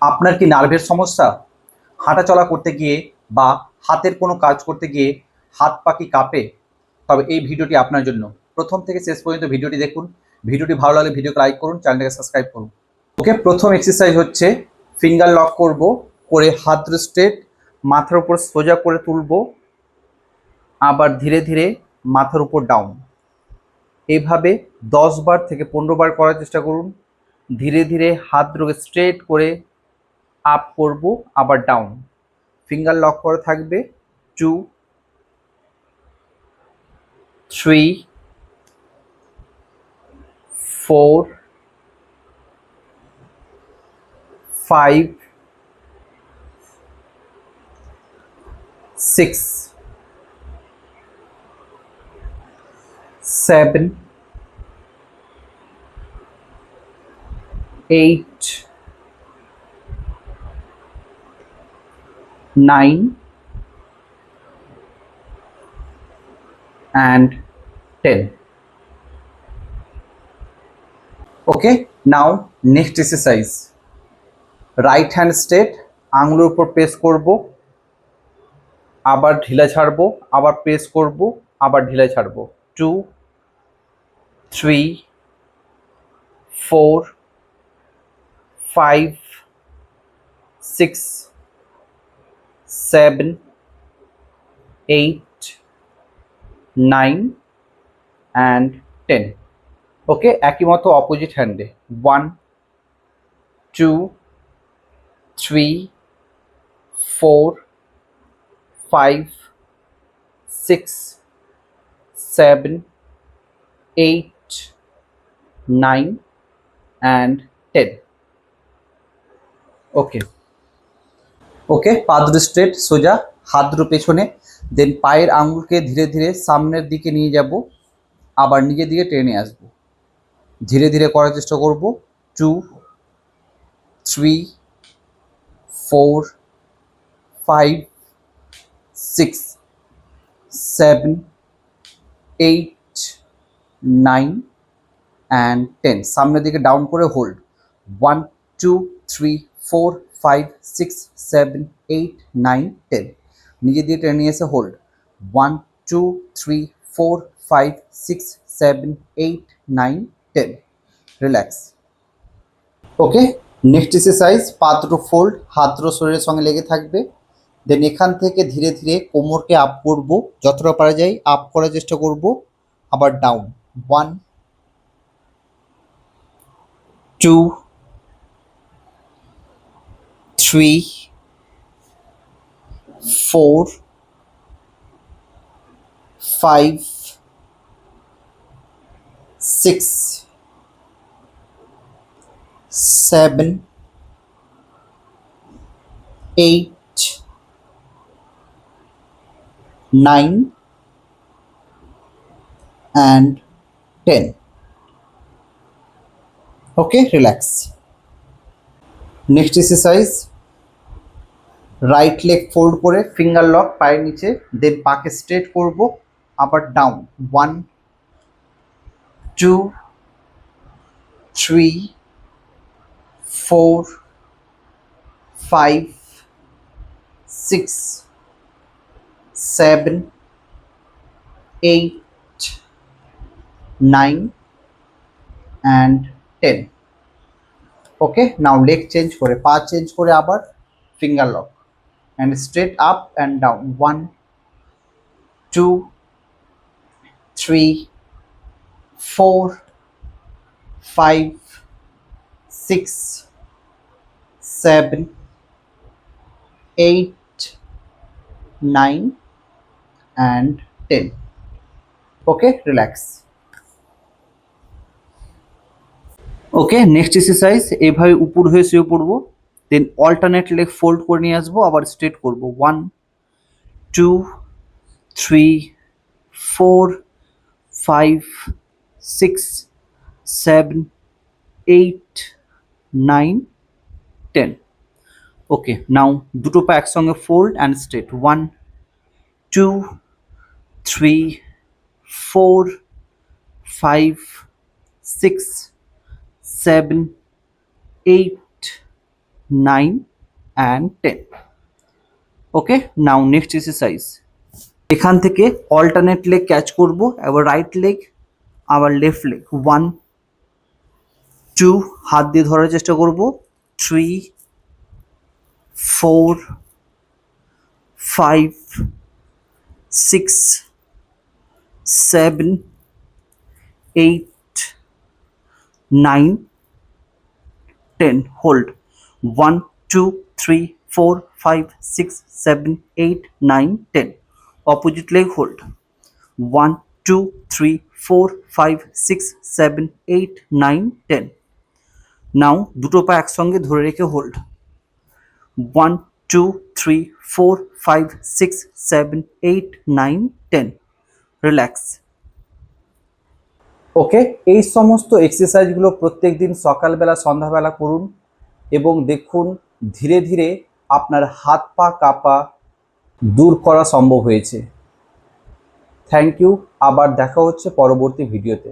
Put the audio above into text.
আপনার কি নার্ভের সমস্যা? হাঁটাচলা করতে গিয়ে বা হাতের কোনো কাজ করতে গিয়ে হাত পা কি কাঁপে? তবে এই ভিডিওটি আপনার জন্য। প্রথম থেকে শেষ পর্যন্ত ভিডিওটি দেখুন। ভিডিওটি ভালো লাগলে ভিডিওকে লাইক করুন, চ্যানেলটাকে সাবস্ক্রাইব করুন। ওকে, প্রথম এক্সারসাইজ হচ্ছে ফিঙ্গার লক করব, করে হাত স্ট্রেট মাথার উপর সোজা করে তুলব, আবার ধীরে ধীরে মাথার উপর ডাউন। এইভাবে 10 বার থেকে 15 বার করার চেষ্টা করুন। ধীরে ধীরে হাত দুটোকে স্ট্রেট করে আপ করব, আবার ডাউন। ফিঙ্গার লক করা থাকবে। 2, 3, 4, 5, 6, 7, 8, 9 and 10. Okay, now next exercise. Right hand straight, আঙুলের উপর প্রেস করব, আবার ঢিলা ছাড়বো, আবার প্রেস করব, আবার ঢিলা ছাড়বো। 2, 3, 4, 5, 6, 7, 8, 9 and 10. ওকে, একই মতো অপোজিট হ্যান্ডে। 1, 2, 3, 4, 5, 6, 7, 8, 9 and 10. ওকে ওকে, পা দুটো স্ট্রেট সোজা, হাত দুটো পেছনে, দেন পায়ের আঙুলকে ধীরে ধীরে সামনের দিকে নিয়ে যাব, আবার নিজের দিকে টেনে আসব। ধীরে ধীরে করার চেষ্টা করব। 2, 3, 4, 5, 6, 7, 8, 9 and 10. সামনের দিকে ডাউন করে হোল্ড। 1, 2, 3, 4, 5, 6, 7, 8, 9, 10. নিজের দিকে টেনে নিয়ে এসে হোল্ড। 1, 2, 3, 4, 5, 6, 7, 8, 9, 10. রিল্যাক্স। ওকে, নেক্সট এক্সারসাইজ, পা দুটো ফোল্ড, হাত দুটো শরীরের সঙ্গে লেগে থাকবে। দেন এখান থেকে ধীরে ধীরে কোমরকে আপ করব, যতটা পারা যায় আপ করার চেষ্টা করব, আবার down. 1, 2, 3, 4, 5, 6, 7, 8, 9 and 10. Okay, relax. Next exercise, right leg fold করে ফিঙ্গার লক পায়ের নিচে, দেন পাকে স্ট্রেট করব, আবার down. 1, 2, 3, 4, 5, 6, 7, 8, 9 and 10. Okay, now leg change করে, পা চেঞ্জ করে আবার finger lock and straight up and down. 1, 2, 3, 4, 5, 6, 7, 8, 9 and 10. Okay, relax. Okay, next exercise, এইভাবে উপর হয়ে শুয়ে পড়বো, দেন অল্টারনেট লেগ ফোল্ড করে নিয়ে আসবো, আবার স্ট্রেট করব। 1, 2, 3, 4, 5, 6, 7, 8, 9, 10. ওকে, নাও দুটো পা একসঙ্গে fold and straight. 1, 2, 3, 4, 5, 6, 7, 8, 9 and 10. Okay, now next exercise. এখান থেকে অল্টারনেট লেগ ক্যাচ করব, আবার রাইট লেগ আবার লেফট লেগ। 1 2 হাত দিয়ে ধরার চেষ্টা করব, 3 4 5 6 7 8 9 10 হোল্ড। 1 2 3 4 5 6 7 8 9 10 opposite leg hold. 1 2 3 4 5 6 7 8 9 10 নাও দুটো পা একসঙ্গে ধরে রেখে হোল্ড। 1 2 3 4 5 6 7 8 9 10 রিল্যাক্স। ওকে, এই সমস্ত এক্সারসাইজগুলো প্রত্যেক দিন সকালবেলা সন্ধ্যাবেলা করুন এবং দেখুন ধীরে ধীরে আপনার হাত পা কাঁপা দূর করা সম্ভব হয়েছে। থ্যাংক ইউ, আবার দেখা হচ্ছে পরবর্তী ভিডিওতে।